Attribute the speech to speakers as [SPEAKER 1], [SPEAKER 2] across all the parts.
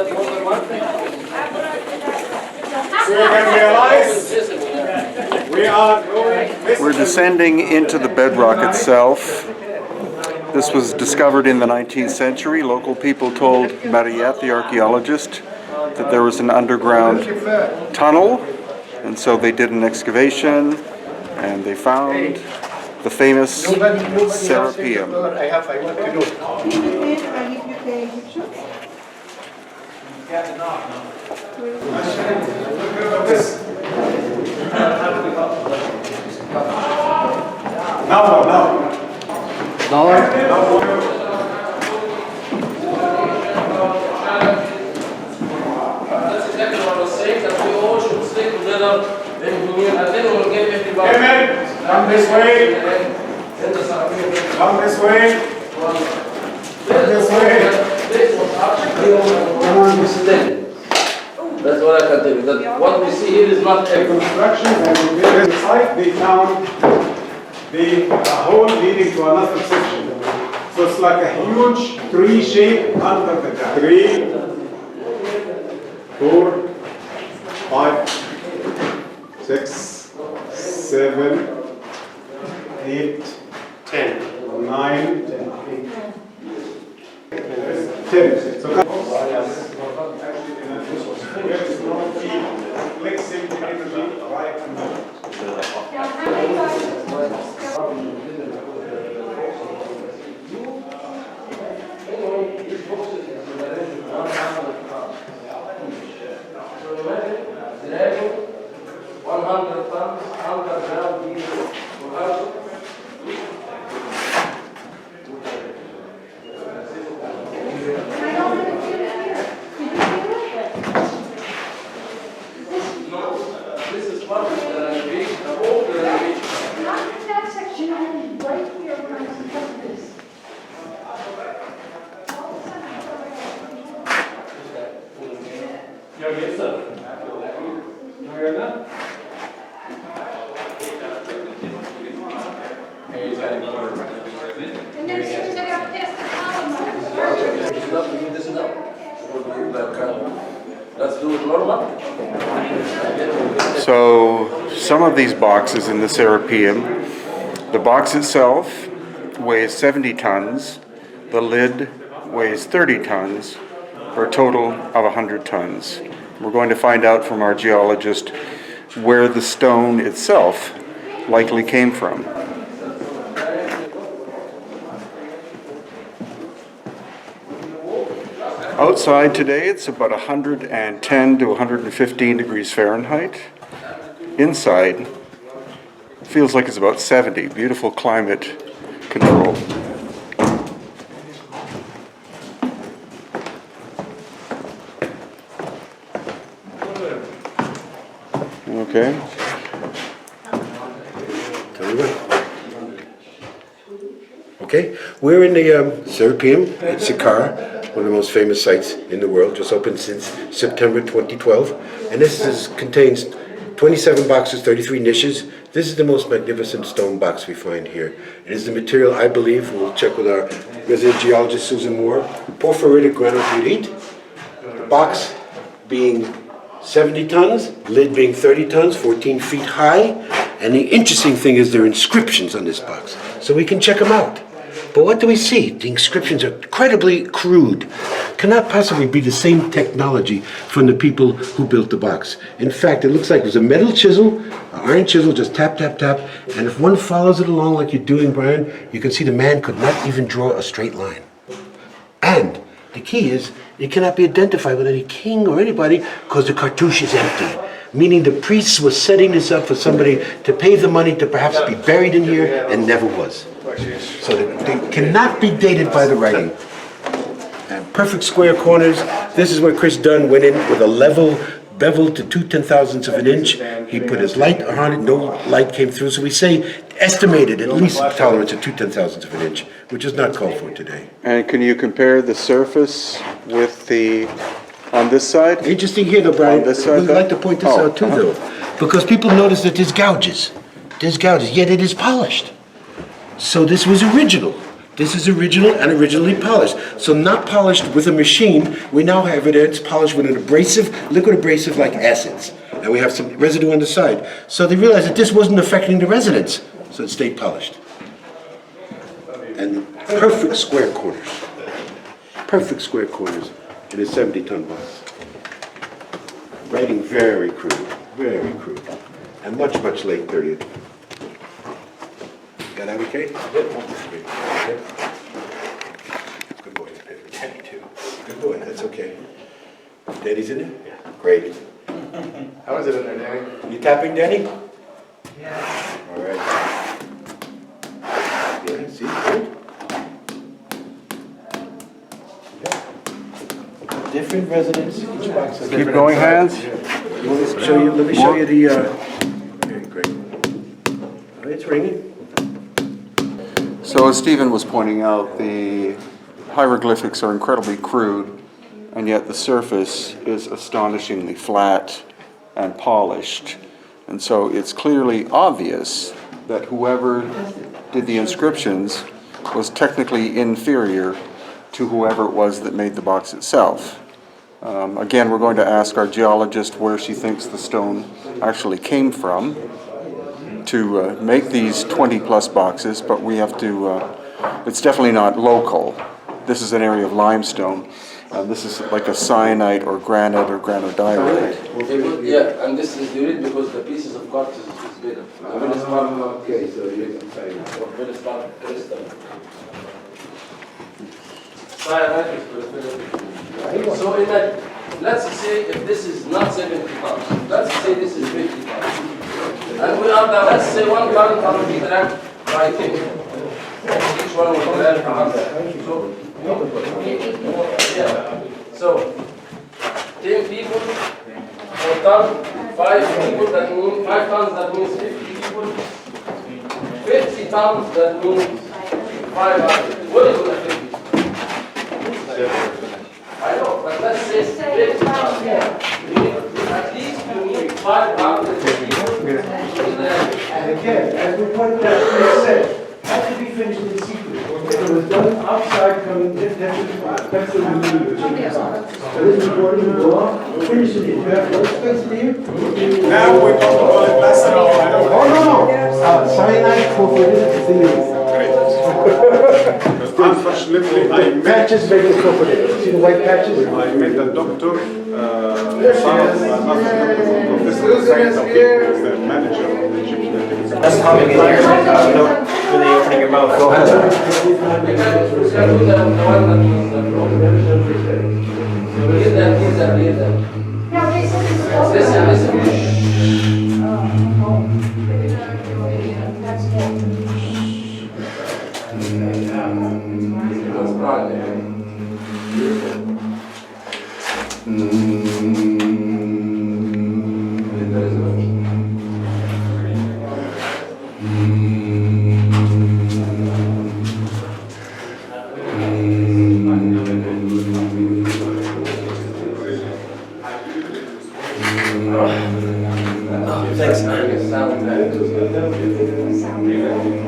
[SPEAKER 1] So you can realize we are going.
[SPEAKER 2] We're descending into the bedrock itself. This was discovered in the 19th century. Local people told Mariette, the archaeologist, that there was an underground tunnel, and so they did an excavation and they found the famous Serapeum.
[SPEAKER 1] Come this way. Come this way. Come this way.
[SPEAKER 3] That's what I can tell you. That what we see here is not a
[SPEAKER 1] Construction and inside they found the hole leading to another section. So it's like a huge tree shape under the ground. 3, 4, 5, 6, 7, 8, 10, 9, 10. So flexing the energy right now.
[SPEAKER 2] So some of these boxes in the Serapeum, the box itself weighs 70 tons, the lid weighs 30 tons, for a total of 100 tons. We're going to find out from our geologist where the stone itself likely came from. Outside today it's about 110 to 115 degrees Fahrenheit. Inside feels like it's about 70. Beautiful climate control. Okay.
[SPEAKER 4] Okay, we're in the Serapeum at Saqqara, one of the most famous sites in the world, just opened since September 2012. And this contains 27 boxes, 33 niches. This is the most magnificent stone box we find here. It is the material, I believe, we'll check with our resident geologist Susan Moore, porphyritic granopyrite. The box being 70 tons, lid being 30 tons, 14 feet high. And the interesting thing is there are inscriptions on this box, so we can check them out. But what do we see? The inscriptions are incredibly crude. Cannot possibly be the same technology from the people who built the box. In fact, it looks like it was a metal chisel, an iron chisel, just tap, tap, tap. And if one follows it along like you're doing, Brian, you can see the man could not even draw a straight line. And the key is, it cannot be identified with any king or anybody because the cartouche is empty. Meaning the priests were setting this up for somebody to pay the money to perhaps be buried in here and never was. So they cannot be dated by the writing. And perfect square corners. This is where Chris Dunn went in with a level beveled to 2/10,000ths of an inch. He put his light on it, no light came through. So we say estimated at least tolerance of 2/10,000ths of an inch, which is not called for today.
[SPEAKER 2] And can you compare the surface with the, on this side?
[SPEAKER 4] Interesting here though, Brian, we'd like to point this out too though, because people notice that there's gouges, yet it is polished. So this was original. This is original and originally polished. So not polished with a machine, we now have it, it's polished with an abrasive, liquid abrasive like acids. And we have some residue on the side. So they realized that this wasn't affecting the resonance, so it stayed polished. And perfect square corners. Perfect square corners in a 70-ton box. Writing very crude, and much, much late period. Got that okay? Yep. Good boy, Daddy too. Good boy, that's okay. Daddy's in there? Yeah. Great.
[SPEAKER 5] How is it in there, Danny?
[SPEAKER 4] You tapping, Danny? Yeah. All right. Yeah, see, good. Yeah. Different resonance, each box has
[SPEAKER 2] Keep
[SPEAKER 4] different
[SPEAKER 2] going,
[SPEAKER 4] inside.
[SPEAKER 2] Hans.
[SPEAKER 4] You want me to show you, let me show you the, okay, great. Oh, it's ringing.
[SPEAKER 2] So as Stephen was pointing out, the hieroglyphics are incredibly crude, and yet the surface is astonishingly flat and polished. And so it's clearly obvious that whoever did the inscriptions was technically inferior to whoever it was that made the box itself. Again, we're going to ask our geologist where she thinks the stone actually came from to make these 20-plus boxes, but we have to, it's definitely not local. This is an area of limestone. This is like a syenite or granite or granodiorite.
[SPEAKER 3] Yeah, and this is unique because the pieces of quartz is better.
[SPEAKER 4] Okay, so you can say.
[SPEAKER 3] Very smart crystal. Cyanide is better. So imagine, let's say if this is not 70 pounds, let's say this is 50 pounds. And we are the, let's say 1 pound can be tracked by 10. Each one will grab 100. So 10 people, 4 tons, 5 people, that means 5 tons, that means 50 people. 50 tons, that means 500. What is the 50? I know, but let's say 50 tons. At least you need 500 people.
[SPEAKER 4] And again, as we pointed out, we said, had to be finished in secret. If it was done outside, coming, that's the remedy. So this is important to go off, finish it. You have no space in here?
[SPEAKER 1] Now we talk about it less than
[SPEAKER 4] Oh, no. Cyanide for is in here.
[SPEAKER 1] Unfortunately, I met
[SPEAKER 4] Patches make it sulfate. See the white patches?
[SPEAKER 1] a doctor, Professor Said Tawfiq, who's the manager of the Egyptian.
[SPEAKER 6] That's humming in here, without really opening your mouth. Go ahead.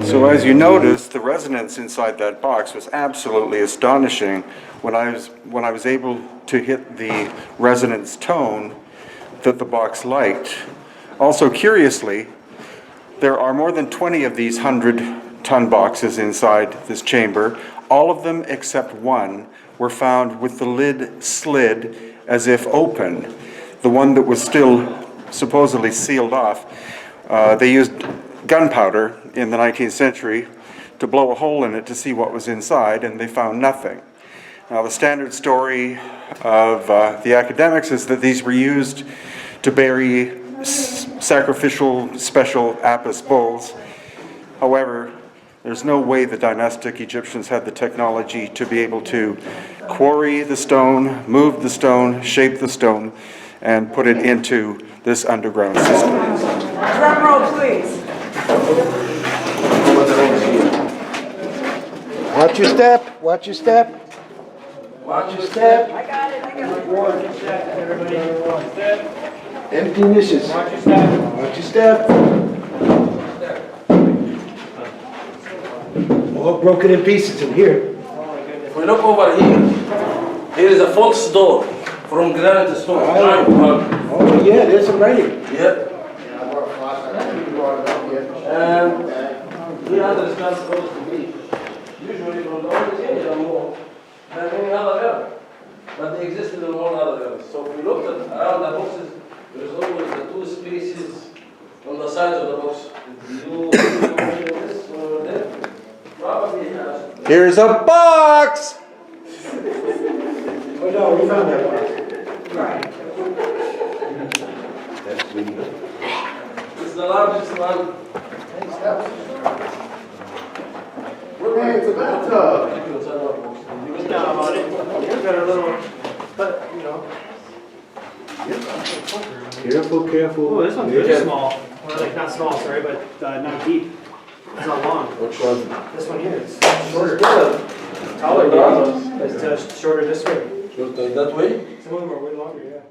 [SPEAKER 2] So as you notice, the resonance inside that box was absolutely astonishing when I was able to hit the resonance tone that the box liked. Also curiously, there are more than 20 of these 100-ton boxes inside this chamber. All of them except one were found with the lid slid as if open. The one that was still supposedly sealed off. They used gunpowder in the 19th century to blow a hole in it to see what was inside, and they found nothing. Now, the standard story of the academics is that these were used to bury sacrificial special Apis bulls. However, there's no way the dynastic Egyptians had the technology to be able to quarry the stone, move the stone, shape the stone, and put it into this underground system.
[SPEAKER 7] Drum roll, please.
[SPEAKER 4] Watch your step, watch your step. Watch your step.
[SPEAKER 7] I got it.
[SPEAKER 4] Empty niches. Watch your step. Watch your step. all broken in pieces in here.
[SPEAKER 3] If we look over here, here is a false door from granite stone. Giant one.
[SPEAKER 4] Oh, yeah, there's some writing.
[SPEAKER 3] Yep. And we understand supposed to be usually from the old area more than any other area. But they existed in all other areas. So if we looked at around the boxes, there is always the two spaces on the sides of the box. Did you this or there? Probably yes.
[SPEAKER 2] Here's a box!
[SPEAKER 4] Oh, no, we found that one.
[SPEAKER 7] Right.
[SPEAKER 4] That's the...
[SPEAKER 3] It's the largest one.
[SPEAKER 5] Hey, it's a bathtub.
[SPEAKER 6] Look down about it. You've got a little, but, you know.
[SPEAKER 4] Careful, careful.
[SPEAKER 6] Oh, this one's really small. Well, like, not small, sorry, but not deep. It's not long.
[SPEAKER 3] Which one?
[SPEAKER 6] This one here is shorter. Taller, yeah. It's shorter this way.
[SPEAKER 3] Should I that way?
[SPEAKER 6] Some of them are way longer, yeah.